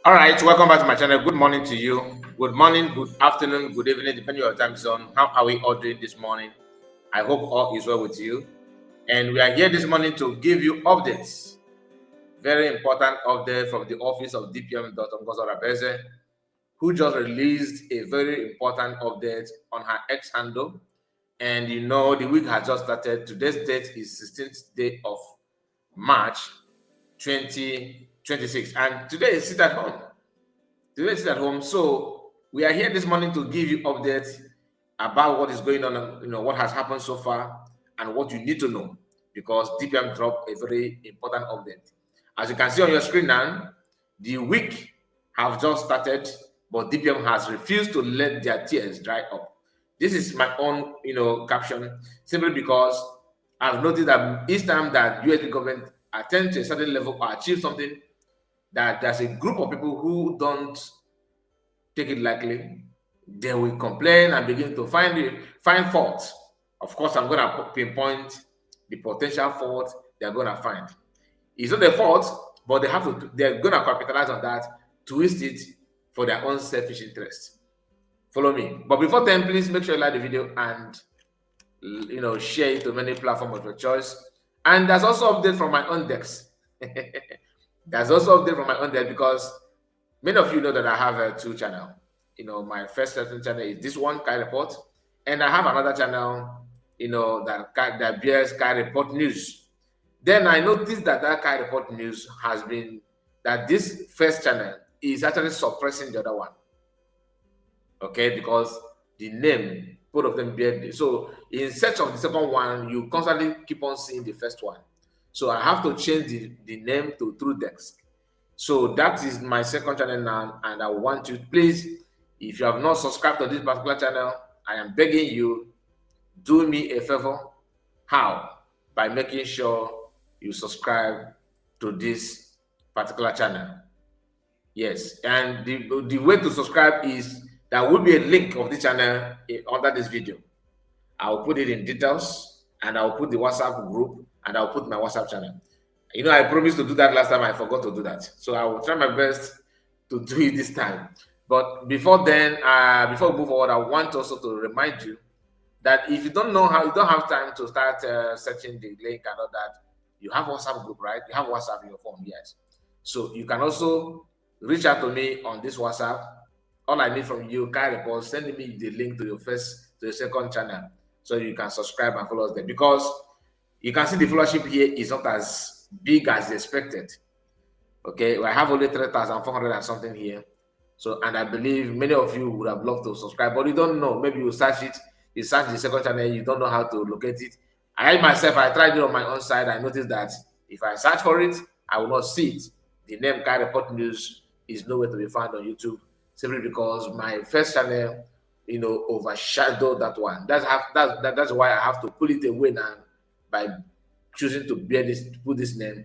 All right, welcome back to my channel. Good morning to you. Good morning, good afternoon, good evening, depending on your time zone. How are we all doing this morning? I hope all is well with you. And we are here this morning to give you updates. Very important update from the office of DPM Dr. Ngozi Rabeze, who just released a very important update on her X handle. And you know, the week has just started. Today's date is 16th day of March 2026. And today is sit at home. Today is at home. So we are here this morning to give you updates about what is going on, what has happened so far and what you need to know, because DPM dropped a very important update. As you can see on your screen now, the week have just started, but DPM has refused to let their tears dry up. This is my own, caption, simply because I've noticed that each time that USB government attend to a certain level or achieve something, that there's a group of people who don't take it lightly. They will complain and begin to find fault. Of course, I'm going to pinpoint the potential fault they're going to find. It's not their fault, but they're going to capitalize on that, twist it for their own selfish interest. Follow me. But before then, please make sure you like the video and share it to many platforms of your choice. And there's also update from my own decks. There's also update from my own deck, because many of you know that I have two channels. My first channel is this one, Kai Report, and I have another channel, that bears Kai Report News. Then I noticed that Kai Report News has been, that this first channel is actually suppressing the other one. Okay, because the name, both of them bear. So in search of the second one, you constantly keep on seeing the first one. So I have to change the name to True Desk. So that is my second channel now, and I want you, please, if you have not subscribed to this particular channel, I am begging you, do me a favor. How? By making sure you subscribe to this particular channel. Yes, and the way to subscribe is, there will be a link of the channel under this video. I'll put it in details, and I'll put the WhatsApp group, and I'll put my WhatsApp channel. I promised to do that last time. I forgot to do that. So I will try my best to do it this time. But before then, before we move forward, I want also to remind you that if you don't know how, you don't have time to start searching the link and all that, you have WhatsApp group, right? You have WhatsApp in your phone, yes. So you can also reach out to me on this WhatsApp. All I need from you, Kai Report, send me the link to your second channel, so you can subscribe and follow us there. Because you can see the followership here is not as big as expected. Okay, I have only 3,400 and something here. So, and I believe many of you would have loved to subscribe, but you don't know. Maybe you search it, you search the second channel, you don't know how to locate it. I myself, I tried it on my own side. I noticed that if I search for it, I will not see it. The name Kai Report News is nowhere to be found on YouTube, simply because my first channel, overshadowed that one. That's why I have to pull it away now by choosing to put this name.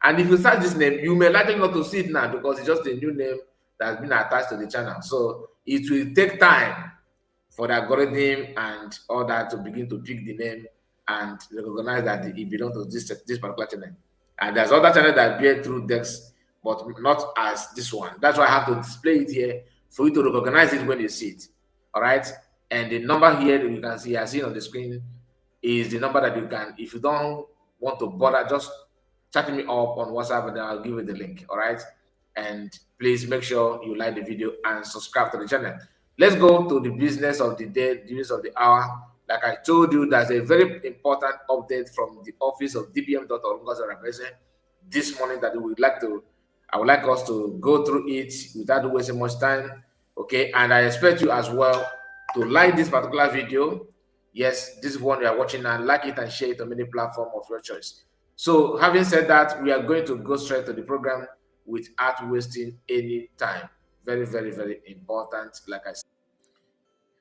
And if you search this name, you may likely not to see it now, because it's just a new name that's been attached to the channel. So it will take time for the algorithm and all that to begin to pick the name and recognize that it belongs to this particular channel. And there's other channel that bear True Dex, but not as this one. That's why I have to display it here for you to recognize it when you see it. All right. And the number here that you can see, I see on the screen, is the number that you can, if you don't want to bother, just chat me up on WhatsApp and then I'll give you the link. All right. And please make sure you like the video and subscribe to the channel. Let's go to the business of the day, the business of the hour. Like I told you, there's a very important update from the office of DPM Dr. Ngozi Rabeze this morning that I would like us to go through it without wasting much time. Okay, and I expect you as well to like this particular video. Yes, this one you are watching now, like it and share it on many platforms of your choice. So having said that, we are going to go straight to the program without wasting any time. Very, very, very important.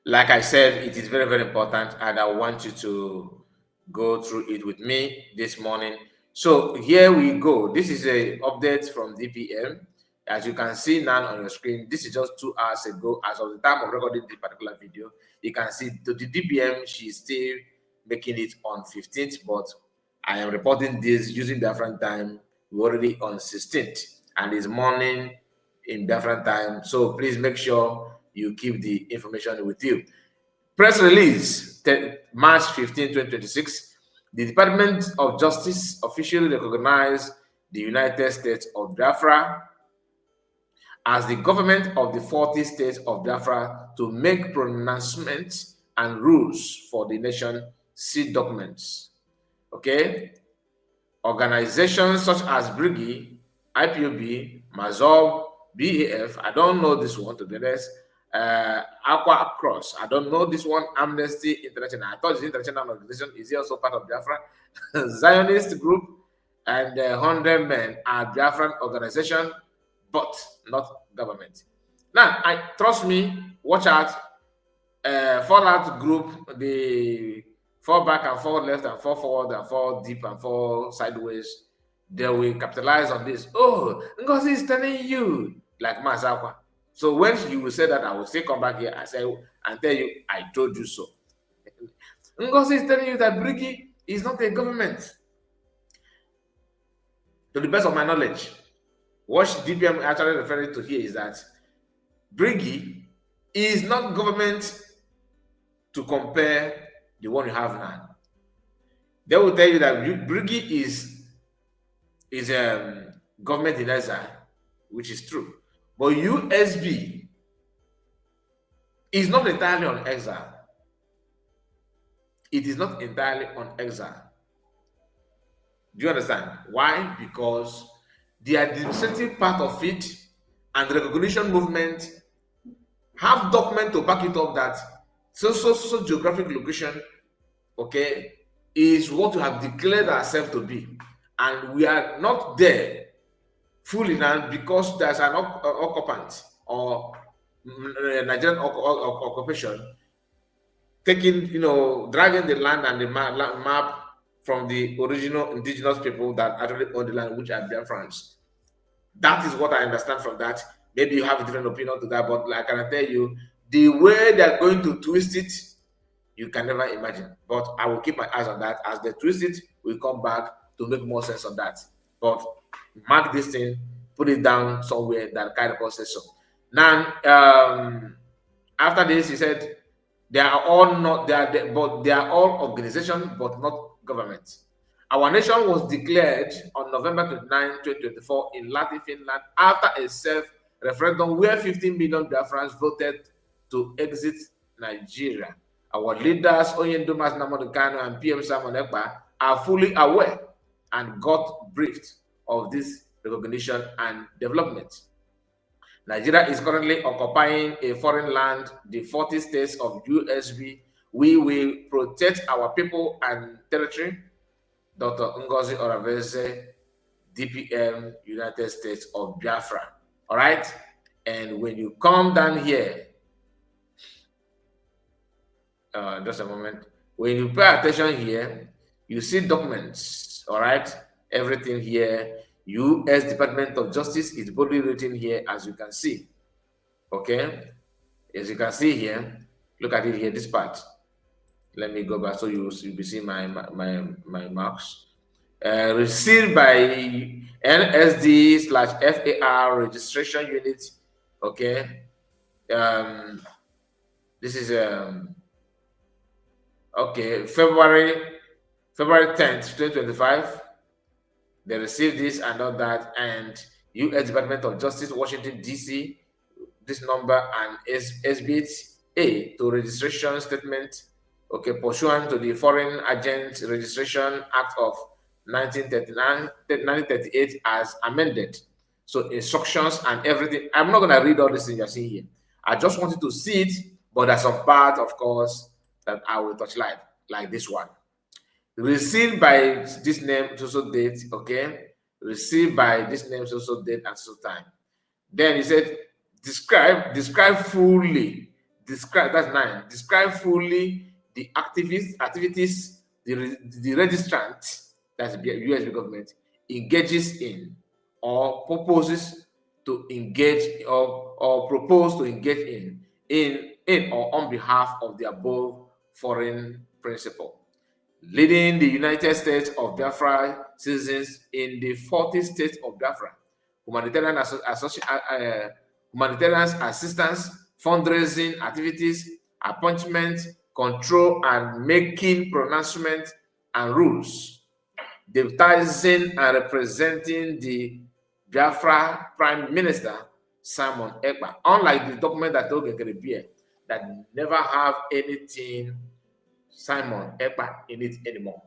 Like I said, it is very, very important, and I want you to go through it with me this morning. So here we go. This is a update from DPM. As you can see now on your screen, this is just 2 hours ago. As of the time of recording this particular video, you can see the DPM, she's still making it on 15th, but I am reporting this using Biafra time. We're already on 16th, and it's morning in Biafran time. So please make sure you keep the information with you. Press release, March 15, 2026. The Department of Justice officially recognized the United States of Biafra as the government of the 40 states of Biafra to make pronouncements and rules for the nation. See documents. Okay? Organizations such as BRIGI, IPOB, MAZOB, BAF, I don't know this one to be honest. Aqua Cross, I don't know this one. Amnesty International, I thought it's international organization. Is he also part of Biafra? Zionist group and 100 Men are Biafran organization, but not government. Now, trust me, watch out. Fallout group, the fall back and fall left and fall forward and fall deep and fall sideways, they will capitalize on this. Oh, Ngozi is telling you, like Mazakwa. So when you will say that, I will still come back here and say and tell you, I told you so. Ngozi is telling you that BRIGI is not a government. To the best of my knowledge, what DPM actually referring to here is that BRIGI is not government to compare the one you have now. They will tell you that BRIGI is government in exile, which is true. But USB is not entirely on exile. It is not entirely on exile. Do you understand? Why? Because the administrative part of it and the recognition movement have document to back it up that so geographic location, okay, is what we have declared ourselves to be. And we are not there fully now because there's an occupant or Nigerian occupation taking, dragging the land and the map from the original indigenous people that actually own the land, which are Biafrans. That is what I understand from that. Maybe you have a different opinion to that, but like I can tell you, the way they're going to twist it, you can never imagine. But I will keep my eyes on that. As they twist it, we'll come back to make more sense of that. But mark this thing, put it down somewhere that kind of process. So now, after this, he said, they are all not there, but they are all organizations, but not government. Our nation was declared on November 29, 2024 in Latin Finland after a self-referendum where 15 million Biafrans voted to exit Nigeria. Our leaders, Oyendumas Namodekano and PM Simon Ekpa, are fully aware and got briefed of this recognition and development. Nigeria is currently occupying a foreign land, the 40 states of USB. We will protect our people and territory. Dr. Ngozi Oraveze, DPM, United States of Biafra. All right? And when you come down here, just a moment. When you pay attention here, you see documents, all right? Everything here. U.S. Department of Justice is boldly written here, as you can see. Okay? As you can see here, look at it here, this part. Let me go back so you'll be seeing my marks. Received by NSD/FAR registration unit. Okay. This is okay, February 10th, 2025. They received this and all that, and U.S. Department of Justice, Washington, D.C., this number and SBIT A to registration statement, okay, pursuant to the Foreign Agent Registration Act of 1938 as amended. So instructions and everything. I'm not going to read all this thing you're seeing here. I just wanted to see it, but there's some part, of course, that I will touch like this one. Received by this name, so date, okay? Received by this name, so date, and so time. Then he said, describe fully, that's 9. Describe fully the activities the registrant, that's the US government, engages in or proposes to engage or propose to engage in or on behalf of the above foreign principle, leading the United States of Biafra citizens in the 40 states of Biafra, humanitarian humanitarian assistance, fundraising activities, appointment, control and making pronouncement and rules, deputizing and representing the Biafra Prime Minister Simon Ekpa. Unlike the document that Oge Gerebie, that never have anything Simon Ekpa in it anymore.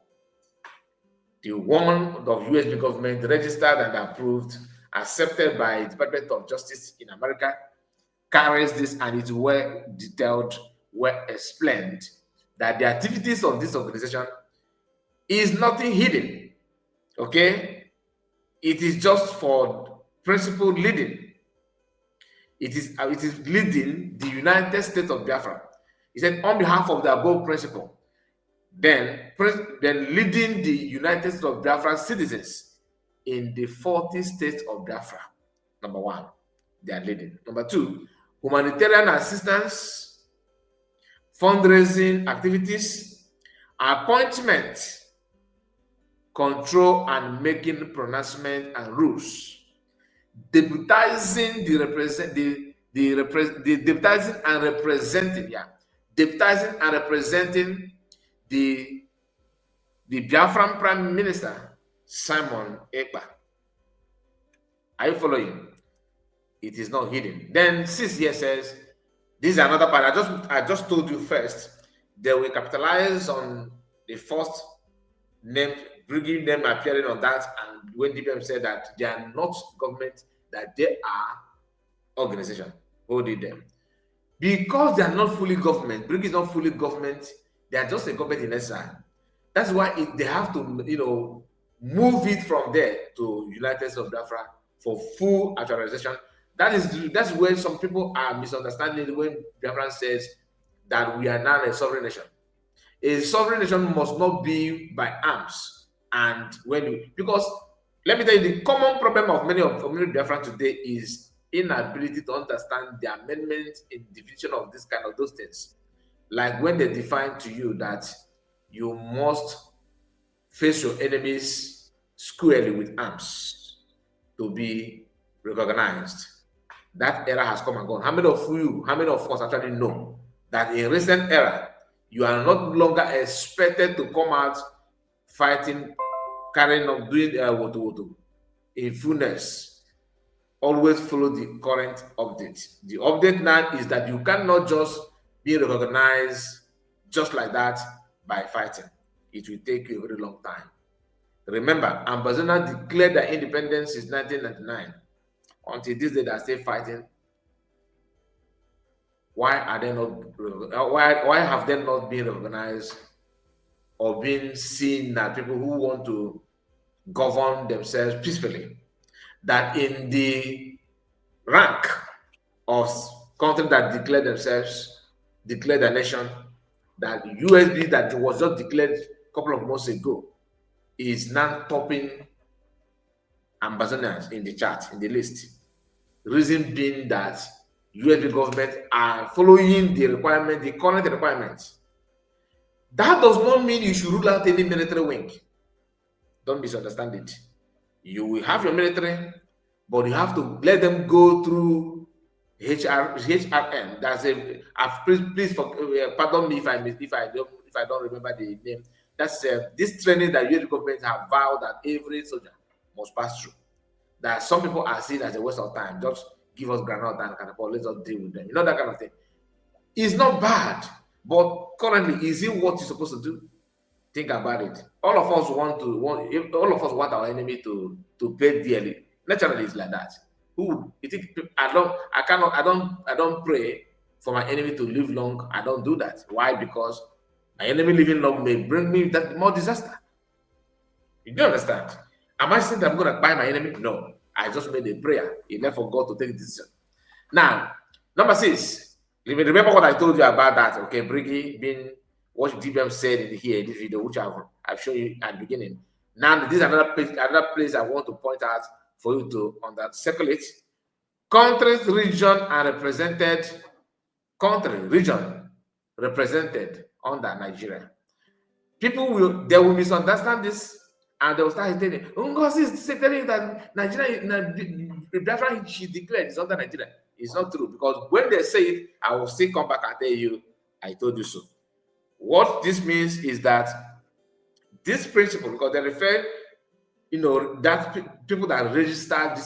The one of USB government registered and approved, accepted by the Department of Justice in America, carries this, and it's well detailed, well explained that the activities of this organization is nothing hidden. Okay, it is just for principle leading. It is leading the United States of Biafra. He said, on behalf of the above principle, then leading the United States of Biafra citizens in the 40 states of Biafra. Number one, they are leading. Number two, humanitarian assistance, fundraising activities, appointment, control and making pronouncement and rules, deputizing deputizing and representing the Biafran Prime Minister Simon Ekpa. Are you following? It is not hidden. Then 6 years says, this is another part. I just told you first. They will capitalize on the first name, bringing them appearing on that, and when DPM said that they are not government, that they are organization holding them. Because they are not fully government, Briggs is not fully government, they are just a government in exile. That's why they have to, move it from there to United States of Biafra for full actualization. That's where some people are misunderstanding when Biafra says that we are now a sovereign nation. A sovereign nation must not be by arms. And because let me tell you, the common problem of many Biafran today is inability to understand the amendment in definition of this kind of those things. Like when they define to you that you must face your enemies squarely with arms to be recognized. That era has come and gone. How many of us actually know that in recent era, you are no longer expected to come out fighting, carrying on, doing in fullness. Always follow the current update. The update now is that you cannot just be recognized just like that by fighting. It will take you a very long time. Remember, Ambazona declared their independence since 1999. Until this day, they are still fighting. Why are they not? Why have they not been recognized or been seen as people who want to govern themselves peacefully? That in the rank of countries that declare themselves, declare the nation, that USB that was just declared a couple of months ago is now topping ambassadors in the chart, in the list. The reason being that USB government are following the requirement, the current requirements. That does not mean you should rule out any military wing. Don't misunderstand it. You will have your military, but you have to let them go through HRM. That's a. Please pardon me if I don't remember the name. That's this training that US government have vowed that every soldier must pass through. That some people are seen as a waste of time. Just give us granite and catapult. Let's just deal with them. That kind of thing. It's not bad, but currently, is it what you're supposed to do? Think about it. All of us want our enemy to pay dearly. Naturally, it's like that. Who you think? I don't pray for my enemy to live long. I don't do that. Why? Because my enemy living long may bring me that more disaster. You don't understand? Am I saying that I'm going to buy my enemy? No. I just made a prayer. He left for God to take a decision. Now, number 6. Remember what I told you about that? Okay, Briggy being what DBM said in this video, which I've shown you at the beginning. Now, this is another place I want to point out for you to circulate. Countries, region, and region represented under Nigeria. People will misunderstand this and they will start telling, Ngozi is telling that Nigeria, Biafra, she declared it's under Nigeria. It's not true, because when they say it, I will still come back and tell you, I told you so. What this means is that this principle, because they refer, that people that registered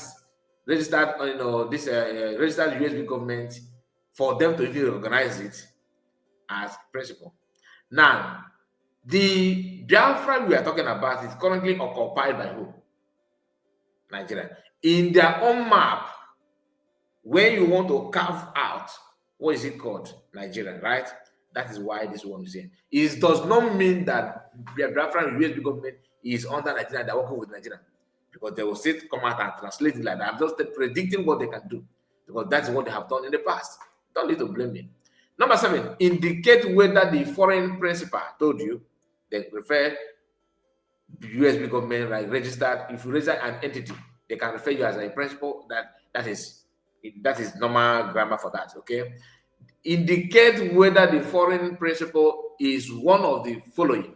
registered USB government, for them to even recognize it as principle. Now, the Biafra we are talking about is currently occupied by who? Nigeria. In their own map, when you want to carve out, what is it called? Nigeria, right? That is why this one is in. It does not mean that Biafra USB government is under Nigeria, they're working with Nigeria, because they will still come out and translate it like that. I'm just predicting what they can do, because that's what they have done in the past. Don't need to blame me. Number 7, indicate whether the foreign principal told you they prefer USB government, like registered. If you register an entity, they can refer you as a principal. That is normal grammar for that. Okay. Indicate whether the foreign principal is one of the following.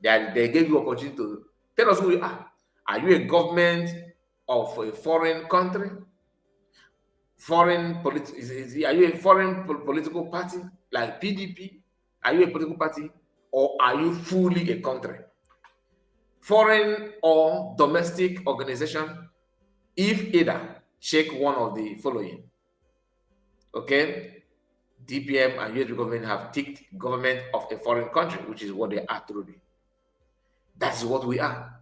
They gave you opportunity to tell us who you are. Are you a government of a foreign country? Are you a foreign political party like PDP? Are you a political party, or are you fully a country? Foreign or domestic organization? If either, check one of the following. Okay, DPM and US government have ticked government of a foreign country, which is what they are truly. That is what we are.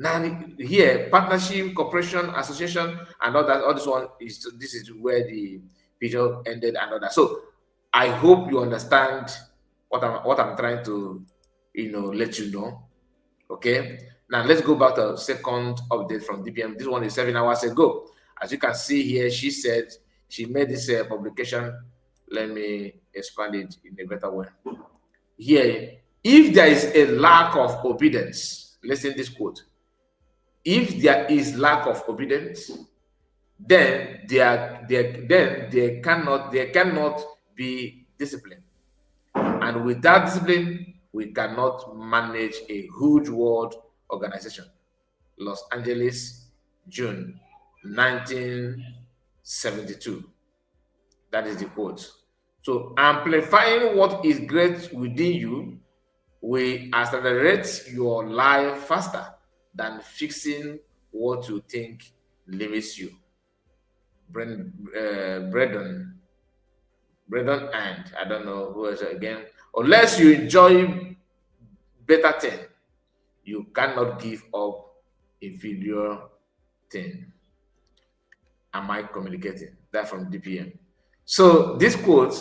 Now here, partnership, cooperation, association, and all that. All this is where the picture ended and all that. So I hope you understand what I'm trying to let you know. Okay. Now let's go back to a second update from DPM. This one is 7 hours ago. As you can see here, she said she made this publication. Let me expand it in a better way. Here, if there is a lack of obedience, listen to this quote. If there is lack of obedience, then there cannot be discipline. And without discipline, we cannot manage a huge world organization. Los Angeles, June 1972. That is the quote. So amplifying what is great within you will accelerate your life faster than fixing what you think limits you. Brendan, and I don't know who else again. Unless you enjoy better thing, you cannot give up inferior thing. Am I communicating? That from DPM. So this quote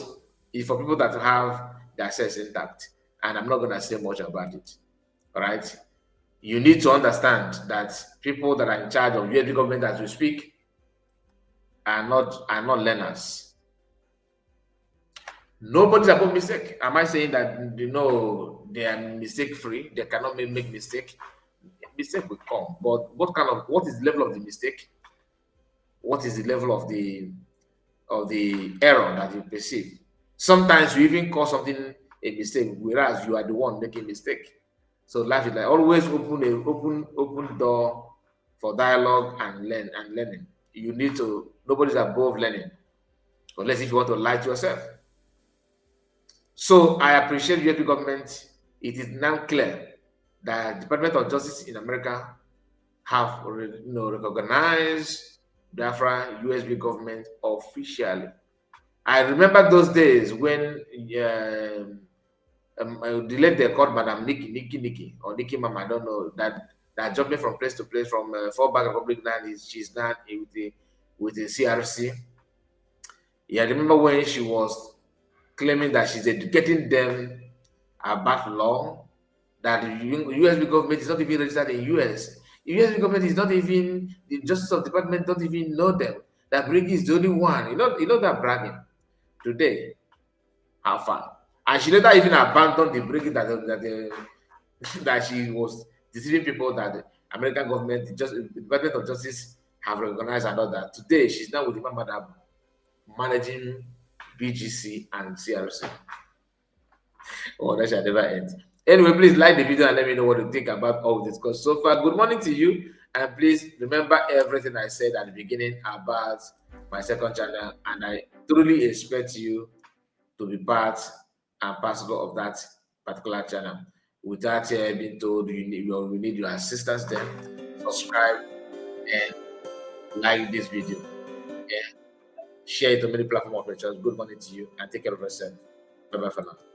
is for people that have their cells intact, and I'm not going to say much about it. All right. You need to understand that people that are in charge of US government as we speak are not learners. Nobody's above mistake. Am I saying that they are mistake free? They cannot make mistake. Mistake will come, but what is the level of the mistake? What is the level of the error that you perceive? Sometimes you even call something a mistake, whereas you are the one making mistake. So life is like always open door for dialogue and learning. You need to. Nobody's above learning, unless if you want to lie to yourself. So I appreciate US government. It is now clear that Department of Justice in America have recognized Biafra USB government officially. I remember those days when the late they called Madam Nikki or Nikki Mama, I don't know, that jumping from place to place from Fallback Republic. Now she's not with the CRC. Yeah, I remember when she was claiming that she's educating them about law, that the US government is not even registered in US. The US government is not even, the Justice of Department don't even know them. That Briggy is the only one. You know that bragging. Today, how far? And she later even abandoned the Briggy that she was deceiving people, that the American government, the Department of Justice have recognized and all that. Today, she's now with the member that managing BGC and CRC. Oh, that shall never end. Anyway, please like the video and let me know what you think about all this. Because so far, good morning to you. And please remember everything I said at the beginning about my second channel, and I truly expect you to be part and parcel of that particular channel. Without being told you need your assistance, then subscribe and like this video. Yeah. Share it on many platforms of your choice. Good morning to you and take care of yourself. Bye bye for now.